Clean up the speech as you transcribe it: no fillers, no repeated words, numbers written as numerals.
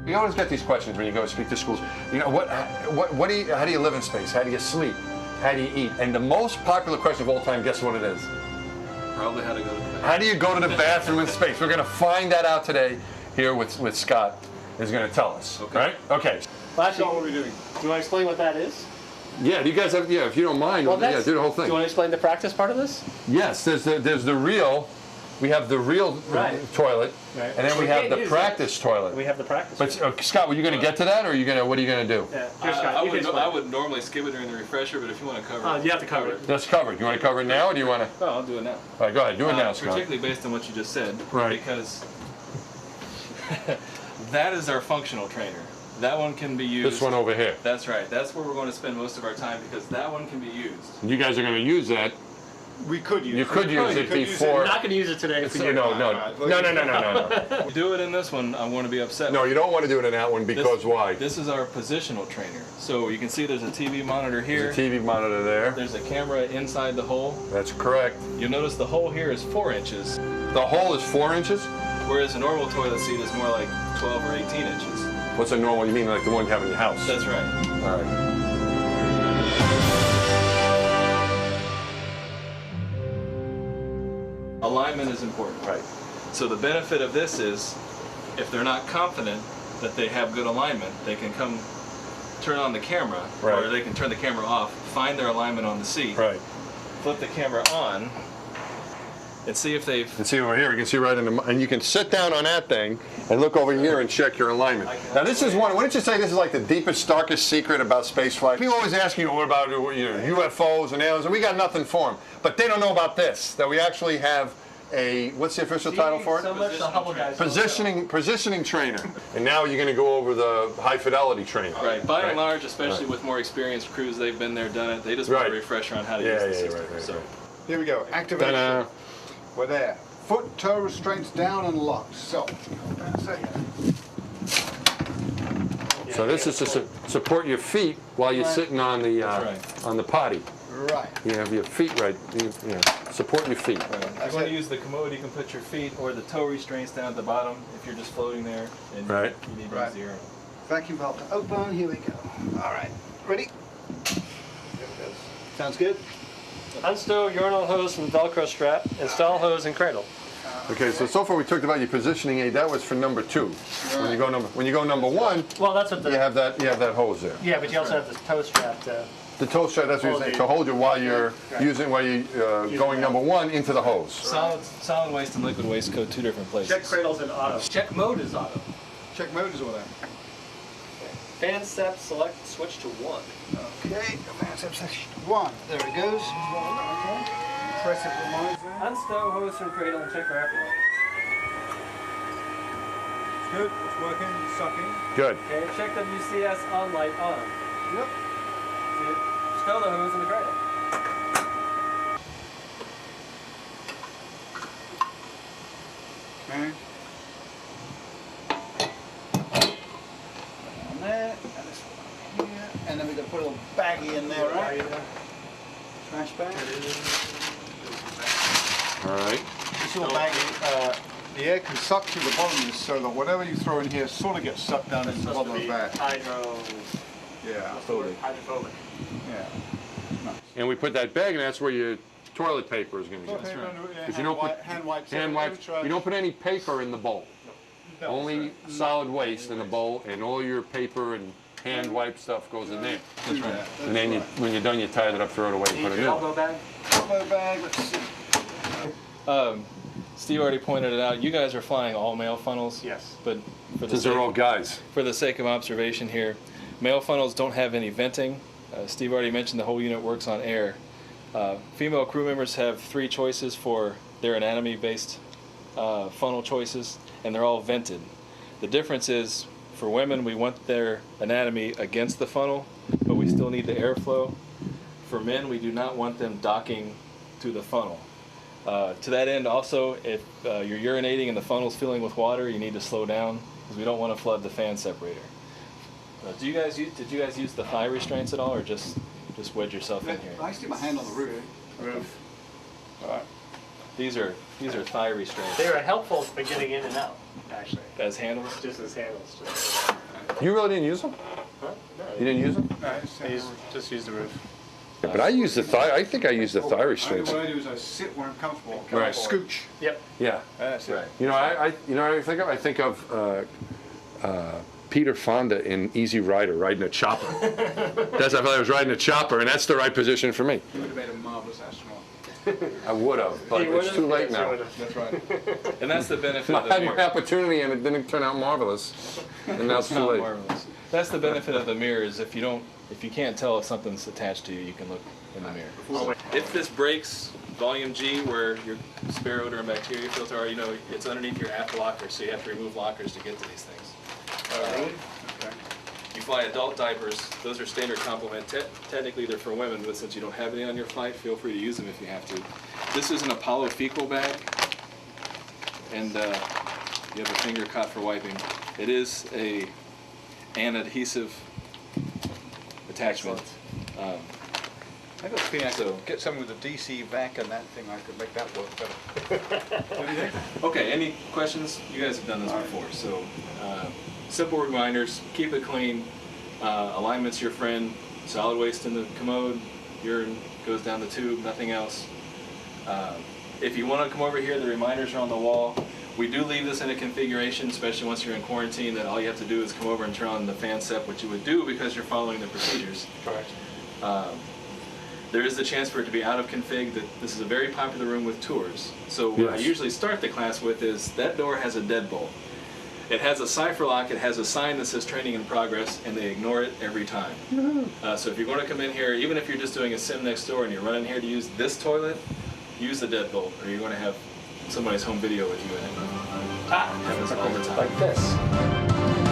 You always get these questions when you go speak to schools. You know, how do you live in space? How do you sleep? How do you eat? And the most popular question of all time, guess what it is? Probably how to go to the bathroom. How do you go to the bathroom in space? We're going to find that out today here with Scott, is going to tell us. Okay. Right? Okay. Well, actually, what are we doing? Do you want to explain what that is? Yeah, do you guys have, if you don't mind, well, yeah, do the whole thing. Do you want to explain the practice part of this? Yes, there's the real, we have the real toilet, and then we have the practice toilet. We have the practice. But Scott, were you going to get to that, or what are you going to do? Yeah. Scott, I would normally skip it during the refresher, but if you want to cover it. You have to cover it. That's covered. You want to cover it now, or do you want to? Oh, I'll do it now. All right, go ahead. Do it now, Scott. Particularly based on what you just said. Right. Because that is our functional trainer. That one can be used. This one over here. That's right. That's where we're going to spend most of our time because that one can be used. You guys are going to use that. We could use it. You could use it before. We're not going to use it today. No. Do it in this one, I'm going to be upset. No, you don't want to do it in that one because why? This is our positional trainer. So you can see there's a TV monitor here. There's a TV monitor there. There's a camera inside the hole. That's correct. You'll notice the hole here is 4 inches. The hole is 4 inches? Whereas a normal toilet seat is more like 12 or 18 inches. What's a normal? You mean like the one you have in your house? That's right. All right. Alignment is important. Right. So the benefit of this is, if they're not confident that they have good alignment, they can come turn on the camera, or they can turn the camera off, find their alignment on the seat, flip the camera on, and see if they've... And see over here, you can see right in the... And you can sit down on that thing and look over here and check your alignment. Now this is one... Wouldn't you say this is like the deepest, darkest secret about spaceflight? People always ask you, what about UFOs and aliens? And we got nothing for them. But they don't know about this, that we actually have a... What's the official title for it? So much the Hubble guys Positioning trainer. And now you're going to go over the high fidelity training. Right. By and large, especially with more experienced crews, they've been there, done it. They just want a refresher on how to use the system. So. Here we go. Activation. Ta-da. We're there. Foot, toe restraints down and locked. So this is to support your feet while you're sitting on the potty. Right. You have your feet right. Support your feet. Right. If you want to use the commode, you can put your feet or the toe restraints down at the bottom if you're just floating there and you need to use zero. Vacuum valve to open. Here we go. All right. Ready? Sounds good. Unstow urinal hose from Velcro strap. Install hose and cradle. Okay, so far we talked about your positioning aid. That was for number 2. When you go number 1, well, that's what you have that hose there. Yeah, but you also have the toe strap to. The toe strap. That's what you're saying. To hold you while you're going number 1 into the hose. Solid waste and liquid waste go 2 different places. Check cradle's in auto. Check mode is auto. Check mode is what Fan step select switch to 1. Okay, fan step section 1. There it goes. Press it reminds me. Unstow hose from cradle and check for afterlight. It's good. It's working. It's sucking. Good. Okay, check WCS on light on. Yep. See it? Stow the hose in the cradle. Okay. There, and this one here, and then we're going to put a little baggie in there, right? Trash bag. All right. This little baggie, the air can suck to the bottom of this so that whatever you throw in here sort of gets sucked down into the bottom of the bag. Hydrophobic. Yeah. Nice. And we put that bag, and that's where your toilet paper is going to go. That's right. Because you don't put hand wipes. You don't put any paper in the bowl. No, Only solid waste in the bowl, and all your paper and hand wipe stuff goes in there. That's right. And then when you're done, you tie it up, throw it away, and put it in. Elbow bag? Elbow bag, let's see. Steve already pointed it out. You guys are flying all male funnels. Yes. But Since they're all guys. For the sake of observation here, male funnels don't have any venting. Steve already mentioned the whole unit works on air. Female crew members have 3 choices for their anatomy-based funnel choices, and they're all vented. The difference is, for women, we want their anatomy against the funnel, but we still need the airflow. For men, we do not want them docking to the funnel. To that end, also, if you're urinating and the funnel's filling with water, you need to slow down because we don't want to flood the fan separator. Did you guys use the thigh restraints at all, or just wedge yourself in here? I stick my hand on the roof. All right. These are thigh restraints. They are helpful for getting in and out, actually. As handles? Just as handles. You really didn't use them? You didn't use them? No, Just use the roof. Yeah, but I use the thigh. I think I use the thigh What restraints. I do is I sit where I'm comfortable. Right. Scooch. Yep. Yeah. That's it. You know, you know what I think of? I think of Peter Fonda in Easy Rider riding a chopper. I thought I was riding a chopper, and that's the right position for me. You would have made a marvelous astronaut. I would have, but He it's would've? too late Yes, he now. would've. That's right. And that's the benefit I of the had my mirror. opportunity, and it didn't turn out marvelous, and now it's It's too not late. marvelous. That's the benefit of the mirror is if you can't tell if something's attached to you, you can look in the mirror. If this breaks volume G, where your spare odor and bacteria filter are, you know, it's underneath your aft locker, so you have to remove lockers to get to these things. You fly adult diapers, those are standard complement. Technically they're for women, but since you don't have any on your flight, feel free to use them if you have to. This is an Apollo fecal bag, and you have a finger cot for wiping. It is an adhesive attachment. I got a feeling I could get someone with a DC vac and that thing, I could make that work better. Okay, any questions? You guys have done this before, so simple reminders, keep it clean, alignment's your friend, solid waste in the commode, urine goes down the tube, nothing else. If you want to come over here, the reminders are on the wall. We do leave this in a configuration, especially once you're in quarantine, that all you have to do is come over and turn on the fan set, which you would do because you're following the procedures. Correct. There is the chance for it to be out of config. This is a very popular room with tours. So what I Yes. usually start the class with is that door has a deadbolt. It has a cipher lock, it has a sign that says training in progress, and they ignore it every time. So if you're going to come in here, even if you're just doing a sim next door and you're running here to use this toilet, use the deadbolt, or you're going to have somebody's home video with you in it. Happens all the time. Like this.